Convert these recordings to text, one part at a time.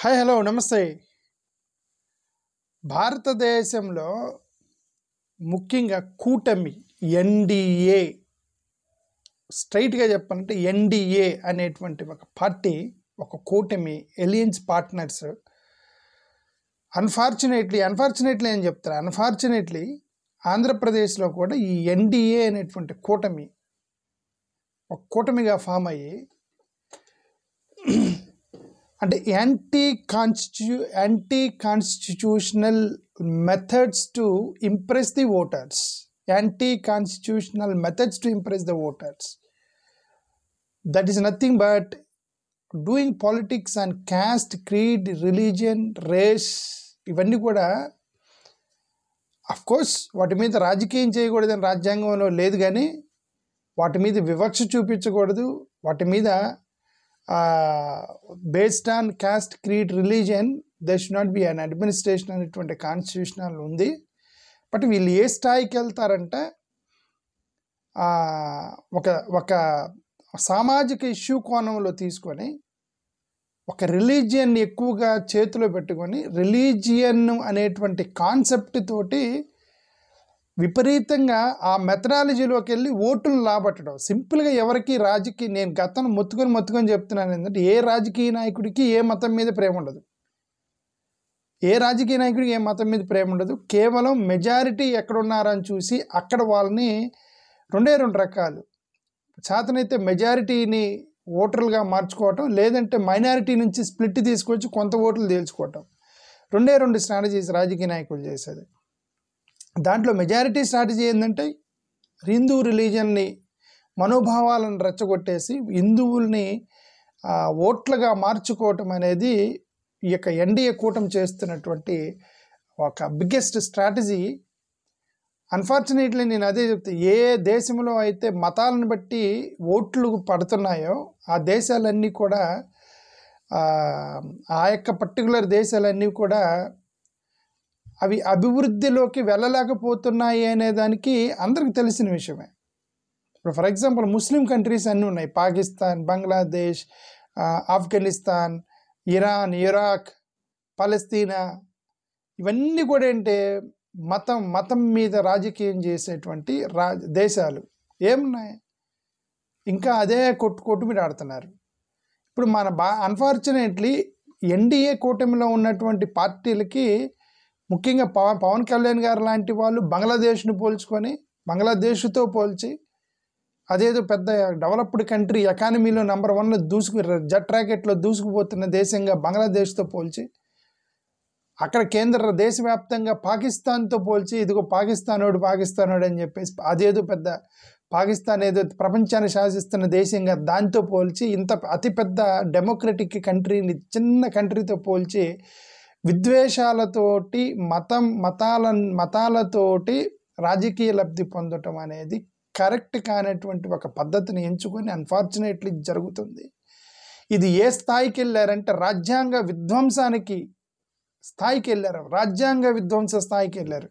Hi hello నమస్తే. భారతదేశంలో ముఖ్యంగా కూటమి ఎన్డీఏ, స్ట్రైట్గా చెప్పాలంటే ఎన్డీఏ అనేటువంటి ఒక పార్టీ, ఒక కూటమి, ఎలియన్స్ పార్ట్నర్స్ అన్ఫార్చునేట్లీ అని చెప్తారు. అన్ఫార్చునేట్లీ ఆంధ్రప్రదేశ్లో కూడా ఈ ఎన్డీఏ అనేటువంటి కూటమి ఒక కూటమిగా ఫామ్ అయ్యి అంటే anti constitutional methods to impress the voters. That is nothing but doing politics and caste, creed, religion, race, ఇవన్నీ కూడా అఫ్కోర్స్ వాటి మీద రాజకీయం చేయకూడదని రాజ్యాంగంలో లేదు, కానీ వాటి మీద వివక్ష చూపించకూడదు. వాటి మీద based on cost, creed, religion they should not be an administration అనేటువంటి కాన్స్టిట్యూషనల్ ఉంది. బట్ వీళ్ళు ఏ స్థాయికి వెళ్తారంటే ఒక సామాజిక ఇష్యూ కోణంలో తీసుకొని ఒక రిలీజియన్ ఎక్కువగా చేతిలో పెట్టుకొని రిలీజియన్ అనేటువంటి కాన్సెప్ట్ తోటి విపరీతంగా ఆ మెథడాలజీలోకి వెళ్ళి ఓటులను లాబట్టడం. సింపుల్గా ఎవరికి నేను గతం మొత్తుకొని చెప్తున్నాను ఏంటంటే, ఏ రాజకీయ నాయకుడికి ఏ మతం మీద ప్రేమ ఉండదు. కేవలం మెజారిటీ ఎక్కడున్నారని చూసి అక్కడ వాళ్ళని రెండు రకాలు, చేతనైతే మెజారిటీని ఓటర్లుగా మార్చుకోవటం, లేదంటే మైనారిటీ నుంచి స్ప్లిట్ తీసుకొచ్చి కొంత ఓట్లు తేల్చుకోవటం. రెండు స్ట్రాటజీస్ రాజకీయ నాయకులు చేసేది. దాంట్లో మెజారిటీ స్ట్రాటజీ ఏంటంటే హిందూ రిలీజన్ని మనోభావాలను రెచ్చగొట్టేసి హిందువుల్ని ఓట్లుగా మార్చుకోవటం అనేది ఈ యొక్క ఎన్డీఏ కూటమి చేస్తున్నటువంటి ఒక బిగ్గెస్ట్ స్ట్రాటజీ. అన్ఫార్చునేట్లీ నేను అదే చెప్తా, ఏ దేశంలో అయితే మతాలను బట్టి ఓట్లు పడుతున్నాయో ఆ దేశాలన్నీ కూడా, ఆ యొక్క పర్టికులర్ దేశాలన్నీ కూడా అవి అభివృద్ధిలోకి వెళ్ళలేకపోతున్నాయి అనే దానికి అందరికి తెలిసిన విషయమే. ఇప్పుడు ఫర్ ఎగ్జాంపుల్ ముస్లిం కంట్రీస్ అన్నీ ఉన్నాయి, పాకిస్తాన్, బంగ్లాదేశ్, ఆఫ్ఘనిస్తాన్, ఇరాన్, ఇరాక్, పలస్తీనా, ఇవన్నీ కూడా ఏంటంటే మతం మీద రాజకీయం చేసేటువంటి దేశాలు ఏమున్నాయి, ఇంకా అదే కొట్టుమిడి ఆడుతున్నారు. ఇప్పుడు అన్ఫార్చునేట్లీ ఎన్డీఏ కూటమిలో ఉన్నటువంటి పార్టీలకి, ముఖ్యంగా పవన్ కళ్యాణ్ గారు లాంటి వాళ్ళు బంగ్లాదేశ్తో పోల్చి అదేదో పెద్ద డెవలప్డ్ కంట్రీ, ఎకానమీలో నెంబర్ 1లో జెట్ ర్యాకెట్లో దూసుకుపోతున్న దేశంగా బంగ్లాదేశ్తో పోల్చి, అక్కడ దేశవ్యాప్తంగా పాకిస్తాన్తో పోల్చి, ఇదిగో పాకిస్తానోడు అని చెప్పేసి అదేదో పెద్ద పాకిస్తాన్ ఏదో ప్రపంచాన్ని శాసిస్తున్న దేశంగా దాంతో పోల్చి, ఇంత అతిపెద్ద డెమోక్రటిక్ కంట్రీని చిన్న కంట్రీతో పోల్చి విద్వేషాలతోటి మతాలతోటి రాజకీయ లబ్ధి పొందటం అనేది కరెక్ట్ కానటువంటి ఒక పద్ధతిని ఎంచుకొని అన్ఫార్చునేట్లీ జరుగుతుంది. ఇది ఏ స్థాయికి వెళ్ళారంటే రాజ్యాంగ విధ్వంస స్థాయికి వెళ్ళారు.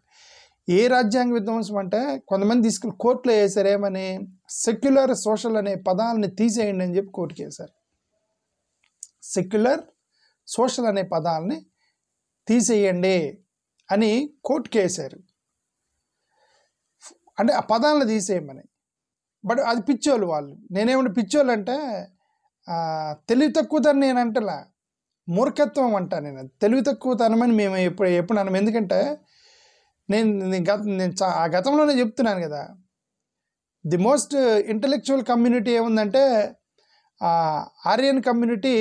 ఏ రాజ్యాంగ విధ్వంసం అంటే కొంతమంది తీసుకుని కోర్టులో వేశారు, ఏమని సెక్యులర్, సోషల్ అనే పదాలని తీసేయండి అని చెప్పి కోర్టుకి వేశారు. సెక్యులర్, సోషల్ అనే పదాలని తీసేయండి అని కోర్టుకి వేశారు. అంటే ఆ పదాలను తీసేయమని. బట్ అది పిచ్చోళ్ళు వాళ్ళు. నేనేమన్నా పిచ్చోళ్ళు అంటే తెలివి తక్కువతనం నేను అంటలా, మూర్ఖత్వం అంటా. నేను తెలివి తక్కువతనమని మేము ఎప్పుడు అన్నాం. ఎందుకంటే నేను ఆ గతంలోనే చెప్తున్నాను కదా, ది మోస్ట్ ఇంటలెక్చువల్ కమ్యూనిటీ ఏముందంటే Aryan community,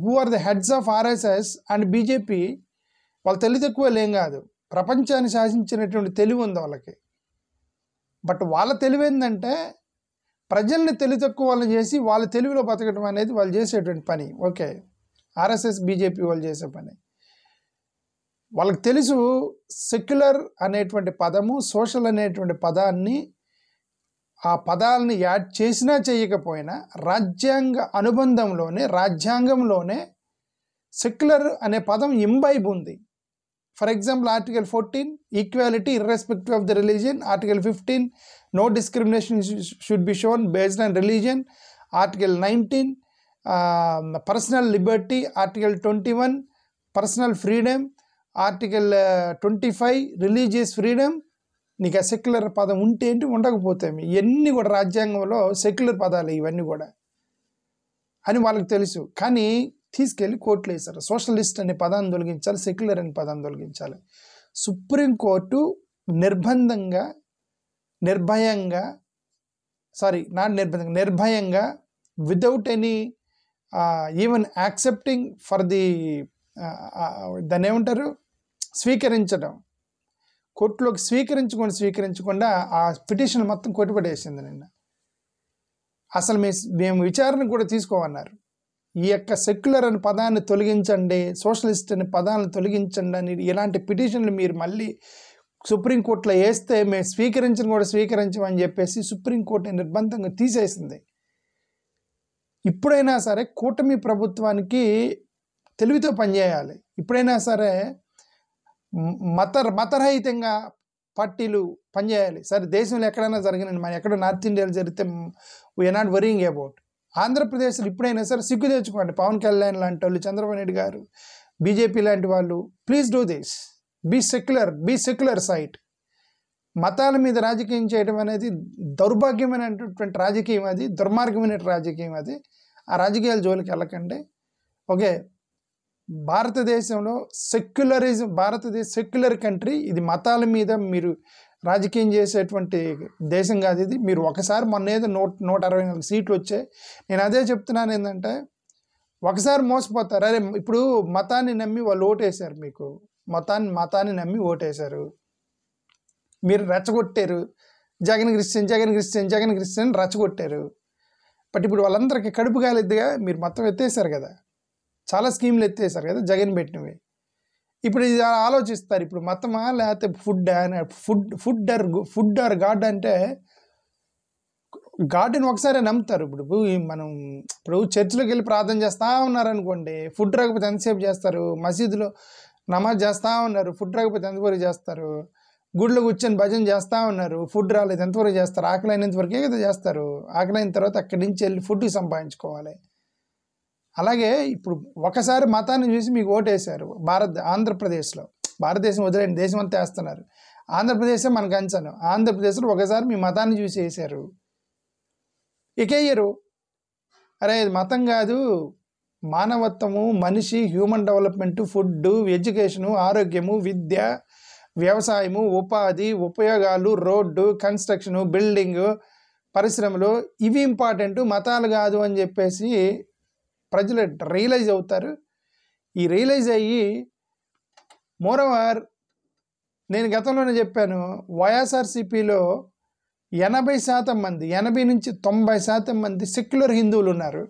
who are the heads of RSS and BJP. వాళ్ళు తెలివి తక్కువ లేం కాదు, ప్రపంచాన్ని శాసించినటువంటి తెలివి ఉంది వాళ్ళకి. బట్ వాళ్ళ తెలివి ఏంటంటే ప్రజల్ని తెలివి తక్కువ వాళ్ళని చేసి వాళ్ళ తెలివిలో బతకడం అనేది వాళ్ళు చేసేటువంటి పని. ఓకే, ఆర్ఎస్ఎస్, బీజేపీ వాళ్ళు చేసే పని. వాళ్ళకి తెలుసు సెక్యులర్ అనేటువంటి పదము, సోషల్ అనేటువంటి పదాన్ని, ఆ పదాలని యాడ్ చేసినా చేయకపోయినా రాజ్యాంగంలోనే సెక్యులర్ అనే పదం ఇంబైబ్ ఉంది. For example article 14 equality irrespective of the religion, article 15 no discrimination should be shown based on religion, article 19 personal liberty, article 21 personal freedom, article 25 religious freedom. నీకు ఆ సెక్యులర్ పదం ఉంటే ఏంటి, ఉండకపోతే ఇవన్నీ కూడా రాజ్యాంగంలో సెక్యులర్ పదాలు ఇవన్నీ కూడా అని వాళ్ళకి తెలుసు. కానీ తీసుకెళ్ళి కోర్టులో వేశారు. సోషలిస్ట్ అనే పదాన్ని తొలగించాలి, సెక్యులర్ అనే పదాన్ని తొలగించాలి. సుప్రీంకోర్టు నిర్భయంగా without any even accepting for the దాన్ని ఏమంటారు, స్వీకరించడం, కోర్టులోకి స్వీకరించకుండా ఆ పిటిషన్ మొత్తం కొట్టిపడేసింది నిన్న. అసలు మేము విచారణ కూడా తీసుకోమన్నారు. ఈ యొక్క సెక్యులర్ అనే పదాన్ని తొలగించండి, సోషలిస్ట్ అనే పదాన్ని తొలగించండి అని ఇలాంటి పిటిషన్లు మీరు మళ్ళీ సుప్రీంకోర్టులో వేస్తే మేము స్వీకరించమని చెప్పేసి సుప్రీంకోర్టు నిర్బంధంగా తీసేసింది. ఇప్పుడైనా సరే కూటమి ప్రభుత్వానికి తెలివితో పనిచేయాలి. ఇప్పుడైనా సరే మతరహితంగా పార్టీలు పనిచేయాలి. సరే దేశంలో ఎక్కడైనా జరిగినండి, మన ఎక్కడ నార్త్ ఇండియాలో జరిగితే వీఆర్ నాట్ వరింగ్ అబౌట్. ఆంధ్రప్రదేశ్లో ఇప్పుడైనా సరే సిగ్గు తెచ్చుకోండి. పవన్ కళ్యాణ్ లాంటి వాళ్ళు, చంద్రబాబు నాయుడు గారు, బీజేపీ లాంటి వాళ్ళు, please do this. Be secular side. మతాల మీద రాజకీయం చేయడం అనేది దౌర్భాగ్యమైనటువంటి రాజకీయం, అది దుర్మార్గమైన రాజకీయం. అది ఆ రాజకీయాల జోలికి వెళ్ళకండి. ఓకే, భారతదేశంలో సెక్యులర్ కంట్రీ. ఇది మతాల మీద మీరు రాజకీయం చేసేటువంటి దేశం కాదు ఇది. మీరు ఒకసారి మొన్న ఏదో 164 సీట్లు వచ్చాయి. నేను అదే చెప్తున్నాను, ఏంటంటే ఒకసారి మోసపోతారు. అరే ఇప్పుడు మతాన్ని నమ్మి వాళ్ళు ఓటేశారు, మీకు మతాన్ని నమ్మి ఓటేశారు, మీరు రెచ్చగొట్టారు. జగన్ క్రిస్టియన్ రెచ్చగొట్టారు. బట్ ఇప్పుడు వాళ్ళందరికీ కడుపు కాలేదుగా, మీరు మొత్తం ఎత్తేసారు కదా, చాలా స్కీమ్లు ఎత్తేసారు కదా జగన్ పెట్టినవి. ఇప్పుడు ఇది ఆలోచిస్తారు, ఇప్పుడు మతమా లేకపోతే ఫుడ్ ఆర్ గాడ్ అంటే గాడ్ని ఒకసారి నమ్ముతారు. ఇప్పుడు చర్చిలోకి వెళ్ళి ప్రార్థన చేస్తూ ఉన్నారనుకోండి, ఫుడ్ రాకపోతే ఎంతసేపు చేస్తారు? మసీదులో నమాజ్ చేస్తూ ఉన్నారు, ఫుడ్ రాకపోతే ఎంతవరకు చేస్తారు? గుడిలో కూర్చొని భజన చేస్తూ ఉన్నారు, ఫుడ్ రాలేదు ఎంతవరకు చేస్తారు? ఆకలి అయినంత వరకే కదా చేస్తారు. ఆకలి అయిన తర్వాత అక్కడి నుంచి వెళ్ళి ఫుడ్ సంపాదించుకోవాలి. అలాగే ఇప్పుడు ఒకసారి మతాన్ని చూసి మీకు ఓటేశారు ఆంధ్రప్రదేశ్లో. భారతదేశం వదిలేండి, దేశం అంతా వేస్తున్నారు. ఆంధ్రప్రదేశే మనకు అంచను. ఆంధ్రప్రదేశ్లో ఒకసారి మీ మతాన్ని చూసి వేసారు, ఇకేయరు. అరే ఇది మతం కాదు, మానవత్వము, మనిషి, హ్యూమన్ డెవలప్మెంటు, ఫుడ్డు, ఎడ్యుకేషను, ఆరోగ్యము, విద్య, వ్యవసాయము, ఉపాధి, ఉపయోగాలు, రోడ్డు, కన్స్ట్రక్షను, బిల్డింగు, పరిశ్రమలు, ఇవి ఇంపార్టెంట్, మతాలు కాదు అని చెప్పేసి ప్రజలు రియలైజ్ అవుతారు. ఈ రియలైజ్ అయ్యి మోరోవర్, నేను గతంలోనే చెప్పాను, వైఎస్ఆర్సీపీలో 80% మంది, 80 నుంచి 90% మంది సెక్యులర్ హిందువులు ఉన్నారు,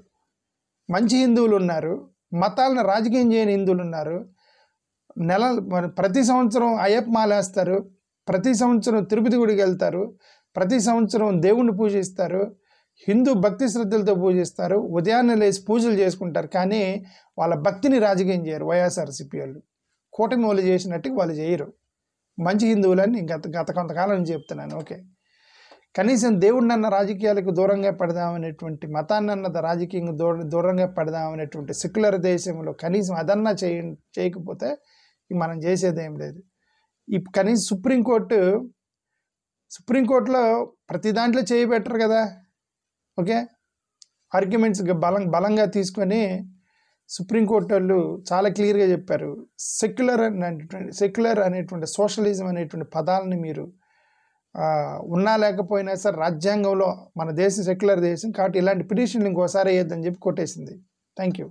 మంచి హిందువులు ఉన్నారు, మతాలను రాజకీయం చేయని హిందువులు ఉన్నారు. ప్రతి సంవత్సరం అయ్యప్ప మాలేస్తారు, ప్రతి సంవత్సరం తిరుపతి గుడికి వెళ్తారు, ప్రతి సంవత్సరం దేవుణ్ణి పూజిస్తారు, హిందూ భక్తి శ్రద్ధలతో పూజిస్తారు, ఉదయాన్నే లేచి పూజలు చేసుకుంటారు. కానీ వాళ్ళ భక్తిని రాజకీయం చేయరు వైఎస్ఆర్సీపీ వాళ్ళు. కూటమి వాళ్ళు చేసినట్టు వాళ్ళు చేయరు. మంచి హిందువులని గత కొంతకాలం నుంచి చెప్తున్నాను. ఓకే, కనీసం దేవుడినన్న రాజకీయాలకు దూరంగా పెడదామనేటువంటి, మతాన్నన్న రాజకీయంగా దూరంగా పెడదామనేటువంటి సెక్యులర్ దేశంలో కనీసం అదన్నా చేయకపోతే మనం చేసేది ఏం లేదు. కనీసం సుప్రీంకోర్టులో ప్రతి దాంట్లో చేయబెట్టరు కదా. ఓకే, ఆర్గ్యుమెంట్స్ బలంగా తీసుకొని సుప్రీంకోర్టు వాళ్ళు చాలా క్లియర్గా చెప్పారు, సెక్యులర్ అనేటువంటి సోషలిజం అనేటువంటి పదాలని మీరు ఉన్నా లేకపోయినా సరే రాజ్యాంగంలో మన దేశం సెక్యులర్ దేశం కాబట్టి ఇలాంటి పిటిషన్లు ఇంకోసారి వేయద్దని చెప్పి కొట్టేసింది. Thank you.